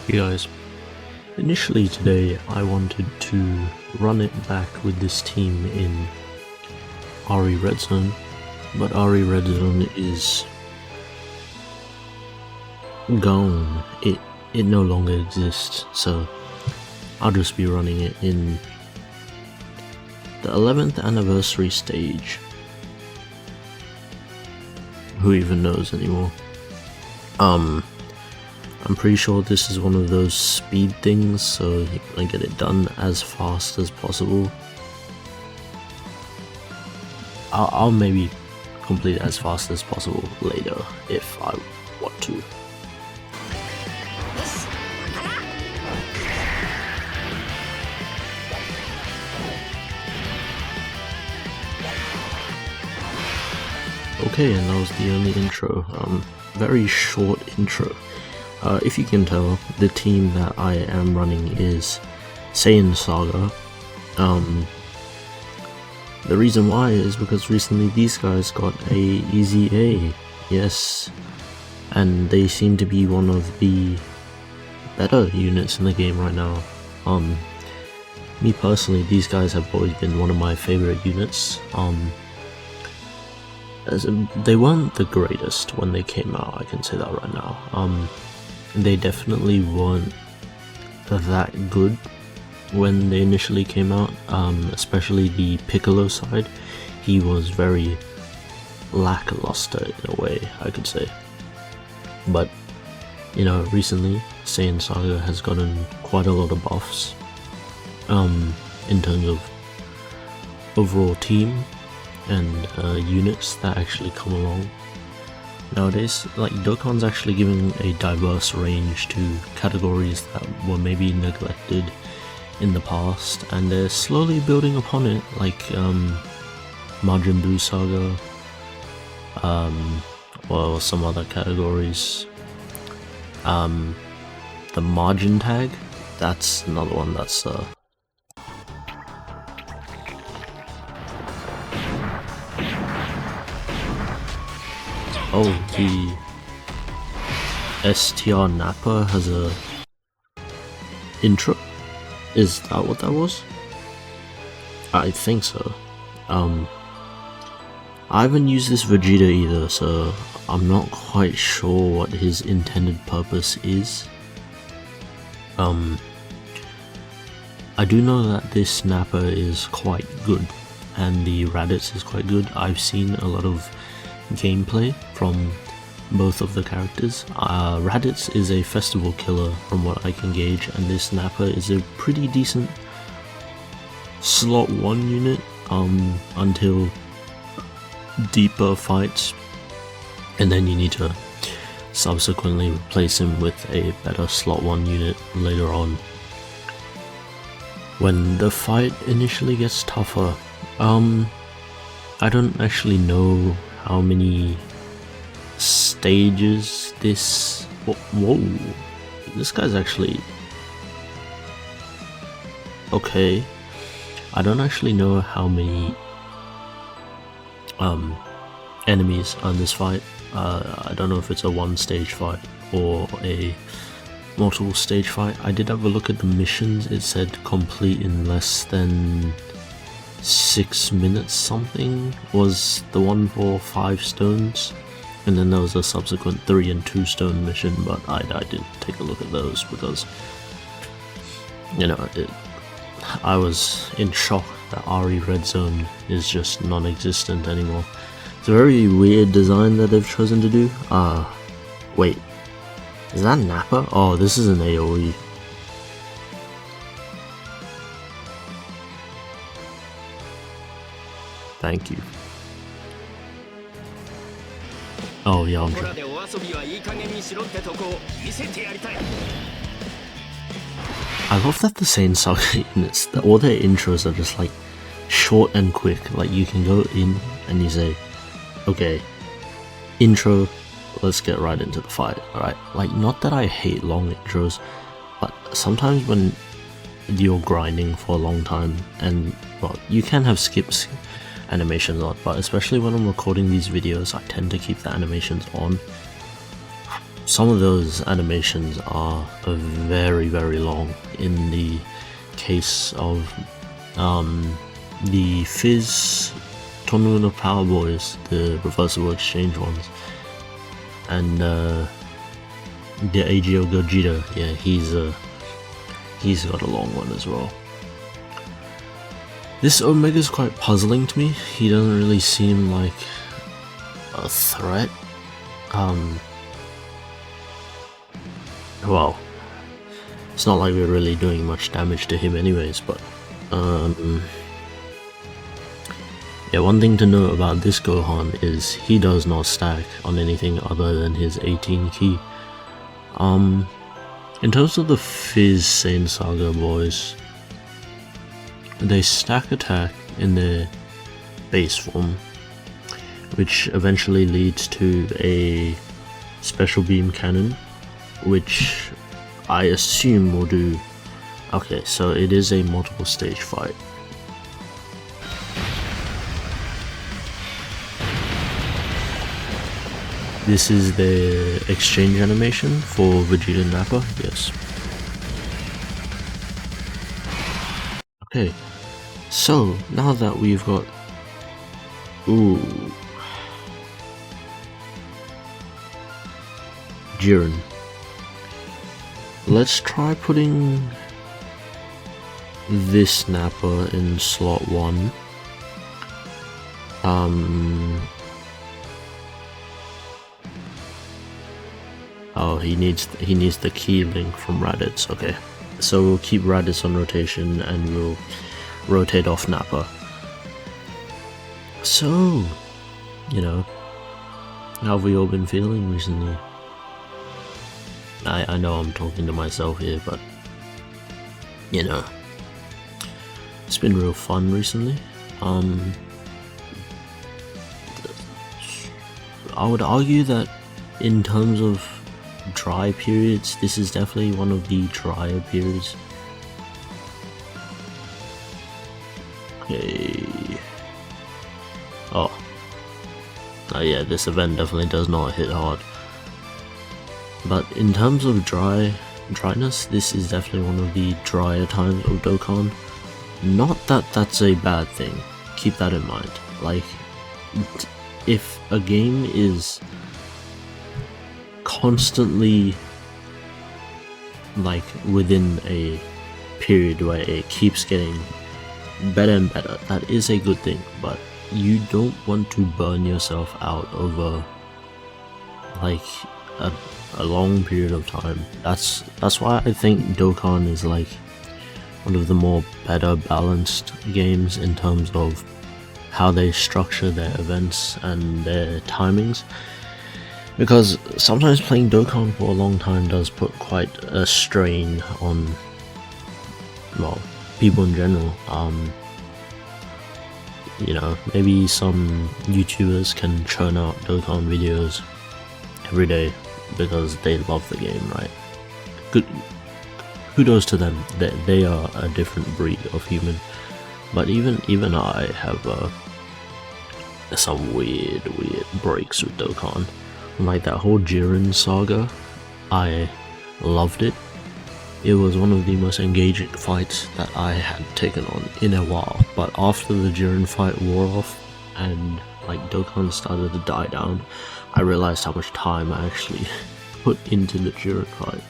Hey guys, initially today I wanted to run it back with this team in RE Red Zone, but RE Red Zone is gone. It no longer exists, so I'll just be running it in the 11th anniversary stage. Who even knows anymore? I'm pretty sure this is one of those speed things, so you can get it done as fast as possible. I'll maybe complete it as fast as possible later if I want to. Okay, and that was the only intro. Very short intro. If you can tell, the team that I am running is Saiyan Saga. The reason why is because recently these guys got a easy A, yes, and they seem to be one of the better units in the game right now. Me personally, these guys have always been one of my favorite units. As in, they weren't the greatest when they came out, I can say that right now. They definitely weren't that good when they initially came out, especially the Piccolo side. He was very lackluster in a way, I could say. But, you know, recently, Saiyan Saga has gotten quite a lot of buffs, in terms of overall team and units that actually come along. Nowadays, like, Dokkan's actually giving a diverse range to categories that were maybe neglected in the past, and they're slowly building upon it, like Majin Buu Saga, or some other categories. The Margin Tag, that's another one that's oh, the STR Nappa has a intro? Is that what that was? I think so. I haven't used this Vegeta either, so I'm not quite sure what his intended purpose is. I do know that this Nappa is quite good, and the Raditz is quite good. I've seen a lot of gameplay from both of the characters. Raditz is a festival killer from what I can gauge, and this Nappa is a pretty decent slot 1 unit until deeper fights, and then you need to subsequently replace him with a better slot 1 unit later on when the fight initially gets tougher. I don't actually know how many stages this... Whoa, this guy's actually... Okay, I don't actually know how many enemies on this fight. I don't know if it's a 1-stage fight or a multiple stage fight. I did have a look at the missions. It said complete in less than 6 minutes something was the one for 5 stones, and then there was a subsequent 3 and 2 stone mission, but I didn't take a look at those because, you know, I was in shock that RE Red Zone is just non-existent anymore. It's a very weird design that they've chosen to do. Wait, is that Nappa? Oh, this is an AoE. Thank you. Oh, yeah, I'm sure. I love that the Saiyan Saga units, all their intros are just like short and quick. Like, you can go in and you say, okay, intro, let's get right into the fight, alright? Like, not that I hate long intros, but sometimes when you're grinding for a long time, and, well, you can have skips animations on, but especially when I'm recording these videos, I tend to keep the animations on. some of those animations are very, very long. In the case of the Fizz Tournament of Power Boys, the reversible exchange ones, and the AGO Gogeta, yeah, he's got a long one as well. This Omega's quite puzzling to me. He doesn't really seem like a threat. Well, it's not like we're really doing much damage to him anyways, but yeah, one thing to note about this Gohan is he does not stack on anything other than his 18 key. In terms of the Fizz Saiyan Saga boys, they stack attack in their base form, which eventually leads to a special beam cannon, which I assume will do... Okay, so it is a multiple stage fight. This is the exchange animation for Vegeta and Nappa, yes. Okay, so now that we've got... Ooh... Jiren. Let's try putting this Nappa in slot 1. Oh, he needs the key link from Raditz. Okay, so we'll keep Raditz on rotation and we'll rotate off Nappa. So, you know, how have we all been feeling recently? I know I'm talking to myself here, but you know, it's been real fun recently. I would argue that in terms of dry periods, this is definitely one of the drier periods. Okay. Oh yeah, this event definitely does not hit hard. But in terms of dryness, this is definitely one of the drier times of Dokkan. Not that that's a bad thing, keep that in mind. Like, if a game is constantly like within a period where it keeps getting better and better, that is a good thing, but you don't want to burn yourself out over like a long period of time. That's why I think Dokkan is like one of the more better balanced games in terms of how they structure their events and their timings, because sometimes playing Dokkan for a long time does put quite a strain on, well, people in general. You know, maybe some YouTubers can churn out Dokkan videos every day because they love the game, right? Good, kudos to them. They are a different breed of human. But even I have some weird breaks with Dokkan. Like that whole Jiren saga, I loved it. It was one of the most engaging fights that I had taken on in a while. But after the Jiren fight wore off and like Dokkan started to die down, I realized how much time I actually put into the Jiren fight.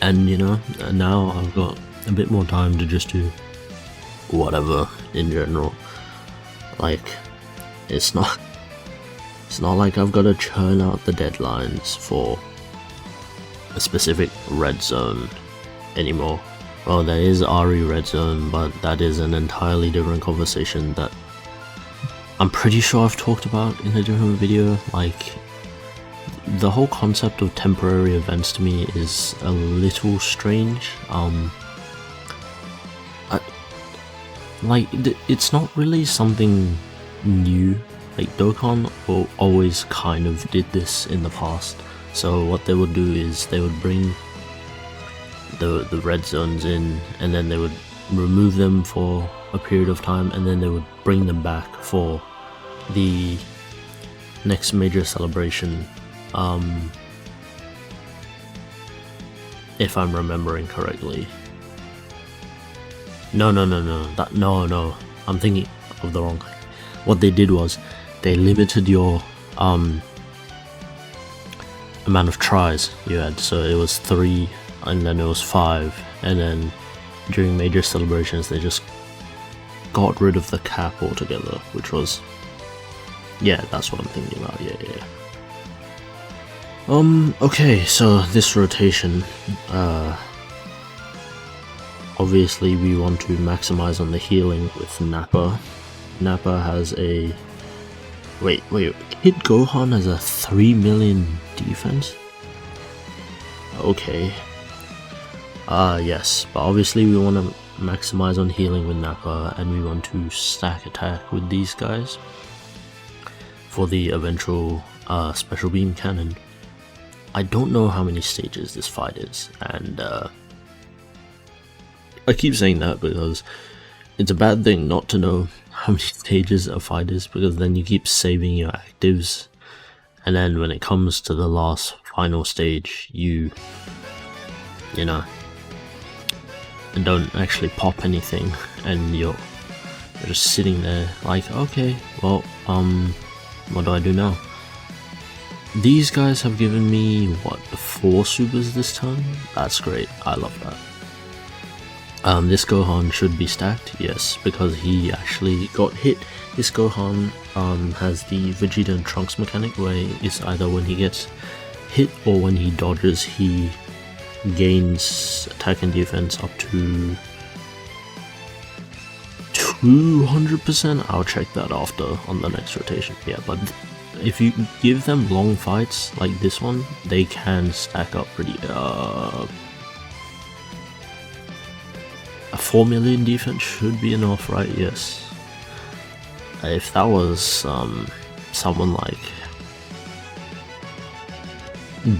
And you know, now I've got a bit more time to just do whatever in general. Like, it's not like I've got to churn out the deadlines for a specific red zone anymore. Well, there is Ari red zone, but that is an entirely different conversation that I'm pretty sure I've talked about in a different video. Like, the whole concept of temporary events to me is a little strange. It's not really something new. Like, Dokkan always kind of did this in the past. So what they would do is they would bring the red zones in, and then they would remove them for a period of time, and then they would bring them back for the next major celebration, if I'm remembering correctly. No, I'm thinking of the wrong thing. What they did was they limited your amount of tries you had, so it was 3 and then it was 5, and then during major celebrations they just got rid of the cap altogether, which was, yeah, that's what I'm thinking about. Yeah. Okay, so this rotation, obviously we want to maximize on the healing with Nappa. Nappa has a... Wait, Kid Gohan has a 3 million defense? Okay. Yes, but obviously we want to maximize on healing with Nappa, and we want to stack attack with these guys for the eventual special beam cannon. I don't know how many stages this fight is, and I keep saying that because it's a bad thing not to know how many stages a fight is, because then you keep saving your actives, and then when it comes to the last final stage, you know, don't actually pop anything, and you're just sitting there like, okay, well, what do I do now? These guys have given me, what, 4 supers this time? That's great, I love that. This Gohan should be stacked, yes, because he actually got hit. This Gohan has the Vegeta and Trunks mechanic, where it's either when he gets hit or when he dodges, he gains attack and defense up to 200%. I'll check that after on the next rotation. Yeah, but if you give them long fights like this one, they can stack up pretty. A 4 million defense should be enough, right? Yes. If that was someone like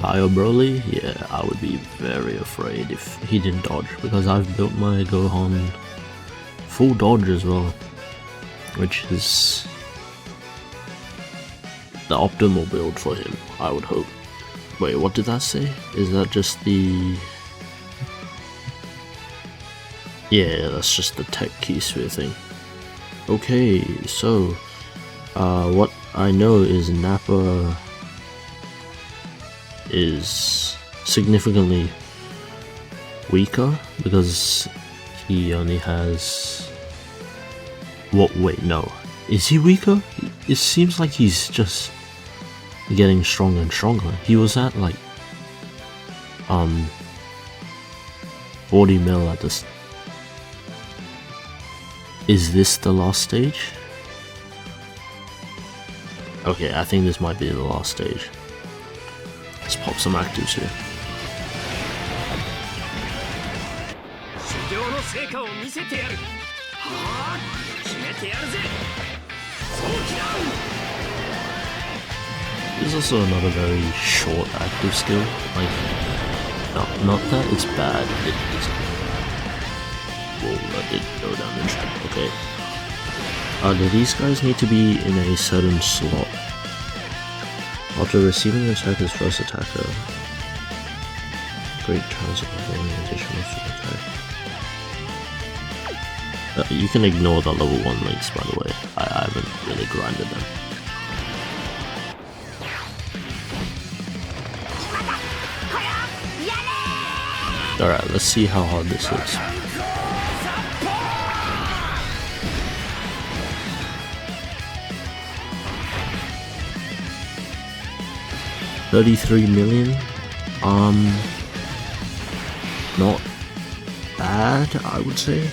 Bio Broly, yeah, I would be very afraid if he didn't dodge, because I've built my Gohan full dodge as well, which is the optimal build for him, I would hope. Wait, what did that say? Is that just the... Yeah, that's just the tech key sphere thing. Okay, so what I know is Nappa is significantly weaker because he only has... What? Wait, no. Is he weaker? It seems like he's just getting stronger and stronger. He was at like 40 mil at this. Is this the last stage? Okay, I think this might be the last stage. Let's pop some actives here. There's also another very short active skill. Like, no, not that it's bad. Whoa, that did no damage. Okay. Do these guys need to be in a certain slot? After receiving an attack as first attacker, great chance of performing additional super attack. You can ignore the level 1 links, by the way. I haven't really grinded them. Alright, let's see how hard this is. $33 million. Not bad, I would say.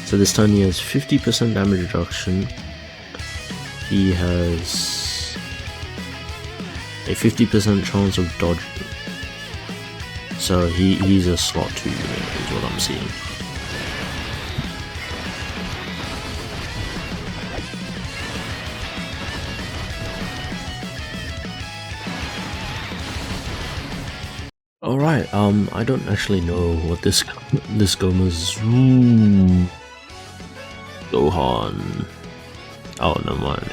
So this time he has 50% damage reduction. He has a 50% chance of dodge. So he's a slot 2 unit is what I'm seeing. Alright, I don't actually know what this Goma's Gohan. Oh, never mind.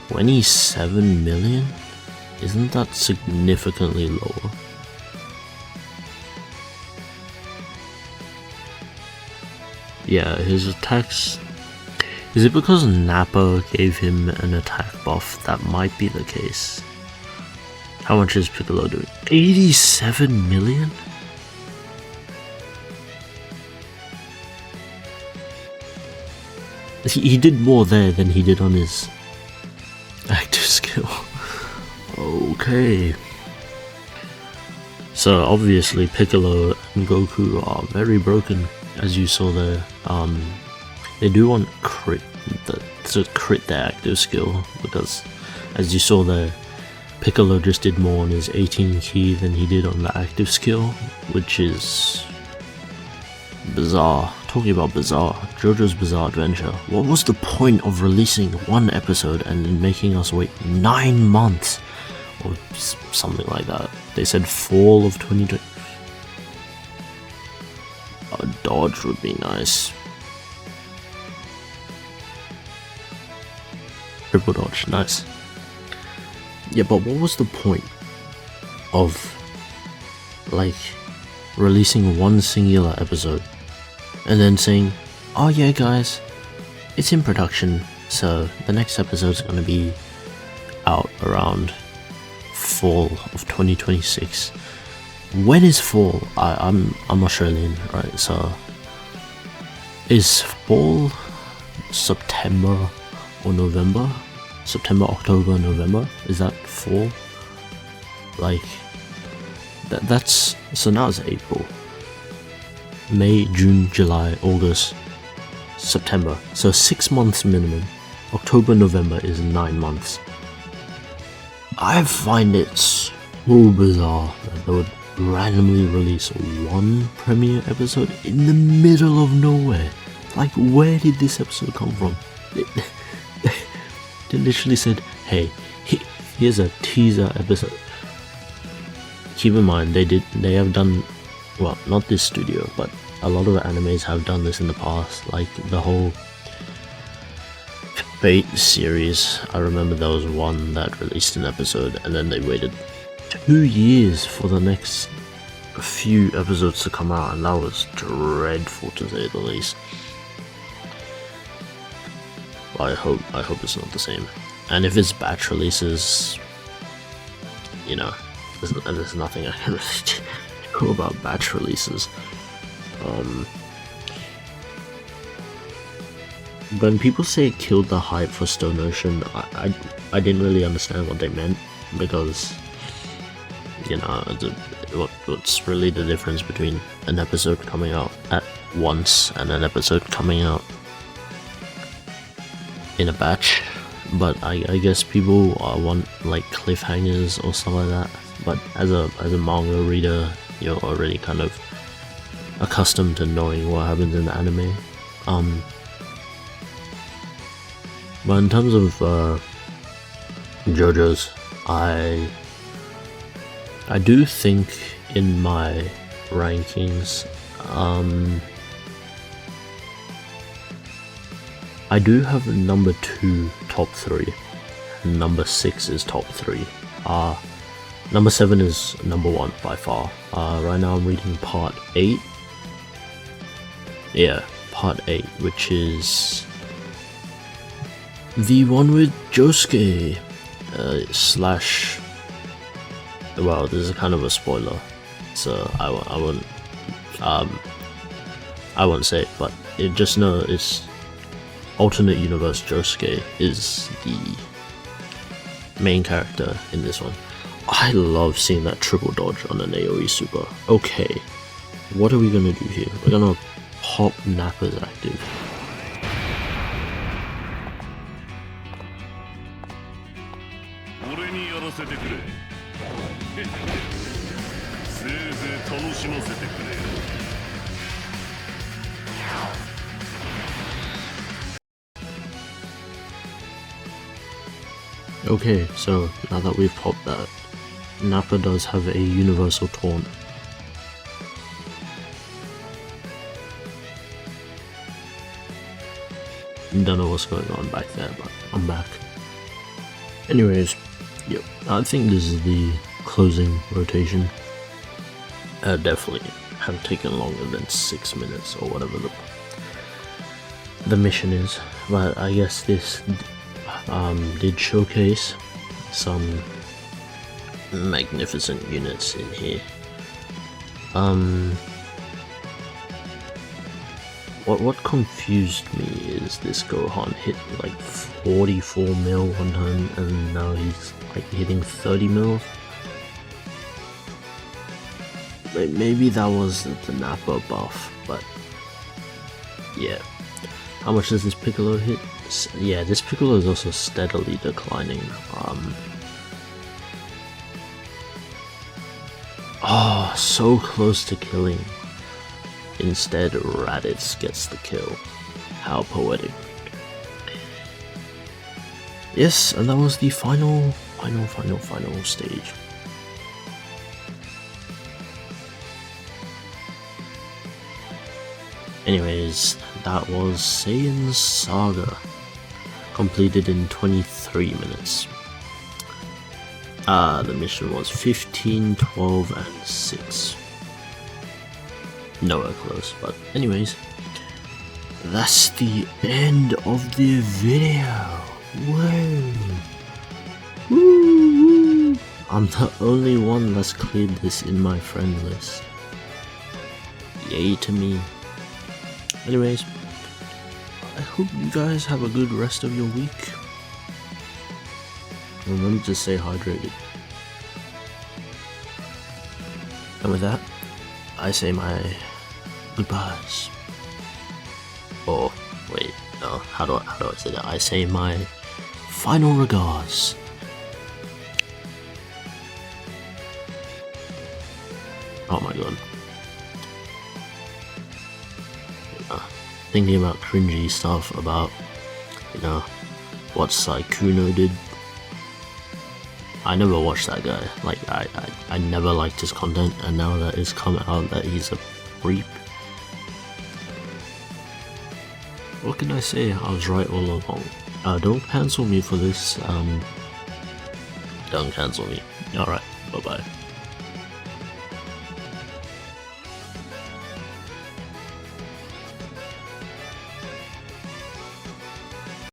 27 million? Isn't that significantly lower? Yeah, his attacks... Is it because Nappa gave him an attack buff? That might be the case. How much is Piccolo doing? 87 million? He did more there than he did on his active skill. Okay. So obviously Piccolo and Goku are very broken, as you saw there. They do want to crit their active skill, because as you saw there, Piccolo just did more on his 18 key than he did on the active skill, which is bizarre. Talking about bizarre, JoJo's Bizarre Adventure. What was the point of releasing one episode and then making us wait 9 months? Or something like that. They said fall of 2020. A dodge would be nice. Triple dodge, nice. Yeah, but what was the point of like releasing one singular episode and then saying, oh yeah guys, it's in production, so the next episode's gonna be out around fall of 2026. When is fall? I'm Australian, right? So is fall September or November? September, October, November? Is that fall? Like that's so now it's April, May, June, July, August, September. So 6 months minimum. October, November is 9 months. I find it so bizarre that they would randomly release one premiere episode in the middle of nowhere. Like, where did this episode come from? They literally said, hey, here's a teaser episode. Keep in mind, they have done, well, not this studio, but a lot of animes have done this in the past, like the whole Fate series. I remember there was one that released an episode and then they waited 2 years for the next few episodes to come out, and that was dreadful to say the least. I hope it's not the same. And if it's batch releases, you know, there's nothing I can really do about batch releases. When people say it killed the hype for Stone Ocean, I didn't really understand what they meant, because, you know, what's really the difference between an episode coming out at once and an episode coming out in a batch? But I guess people want like cliffhangers or stuff like that. But as a manga reader, you're already kind of accustomed to knowing what happens in the anime. But in terms of JoJo's, I do think in my rankings, I do have number 2 top 3, and number 6 is top 3. Number 7 is number 1 by far. Right now I'm reading part 8. Yeah, part 8, which is the one with Josuke slash, well, this is kind of a spoiler, so I won't say it, but just know it's alternate universe. Josuke is the main character in this one. I love seeing that triple dodge on an AoE super. Okay, what are we gonna do here? We're gonna pop Nappa's active. Okay, so now that we've popped that, Nappa does have a universal taunt. Don't know what's going on back there, but I'm back. Anyways, yep, I think this is the closing rotation. Definitely have taken longer than 6 minutes or whatever the mission is, but I guess this did showcase some magnificent units in here. What confused me is this Gohan hit like 44 mil one time and now he's like hitting 30 mil. Maybe that was the Nappa buff, but yeah. How much does this Piccolo hit? Yeah, this Piccolo is also steadily declining. Oh, so close to killing. Instead, Raditz gets the kill. How poetic. Yes, and that was the final stage. Anyways, that was Saiyan's Saga, completed in 23 minutes. The mission was 15, 12, and 6. Nowhere close, but anyways, that's the end of the video. Whoa. Woo. I'm the only one that's cleared this in my friend list. Yay to me. Anyways, I hope you guys have a good rest of your week. Remember to stay hydrated. And with that, I say my goodbyes. Or wait, no, how do I say that? I say my final regards. Oh my god. Thinking about cringy stuff about, what Saikuno did. I never watched that guy. Like, I never liked his content, and now that it's come out that he's a creep. What can I say? I was right all along. Don't cancel me for this. Don't cancel me. Alright, bye bye.